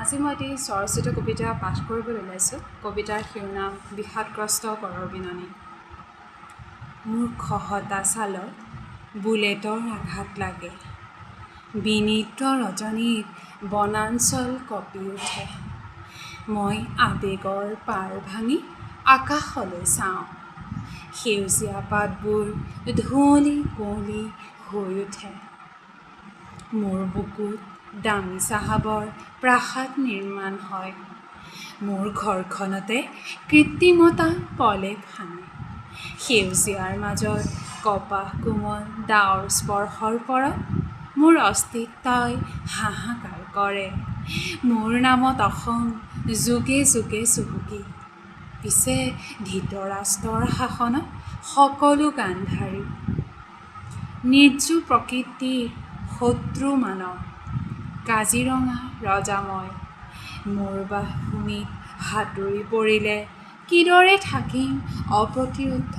আজি মই এটি স্বৰচিত কবিতা পাঠ কৰিবলৈ ওলাইছোঁ। কবিতাৰ শিৰোনাম বিষাদগ্ৰস্ত কৰৰ বিননি। মোৰ খহটা ছালত বুলেটৰ আঘাত লাগে, বিনিদ্ৰ ৰজনীত বনাঞ্চল কঁপি উঠে। মই আৱেগৰ পাৰ ভাঙি আকাশলৈ চাওঁ, সেউজীয়া পাতবোৰ ধুঁৱলি কুঁৱলী হৈ উঠে। মোৰ বুকুত দামী চাহাবৰ প্ৰাসাদ নিৰ্মাণ হয়, মোৰ ঘৰখনতে কৃত্ৰিমতা পলেপ সানে। সেউজীয়াৰ মাজত কপাহ কোমল ডাৱৰ স্পৰ্শৰ পৰত মোৰ অস্তিত্বই হাহাকাৰ কৰে। মোৰ নামত অসম যুগে যুগে চহকী, পিছে ধৃতৰাষ্ট্ৰৰ শাসনত সকলো গান্ধাৰী। নিৰ্জীৱ প্ৰকৃতিৰ শত্ৰু মানৱ, কাজিৰঙা ৰজা মই। মোৰ বাসভূমিত সাঁতুৰি পৰিলে কিদৰে থাকিম অপ্ৰতিৰোধ্য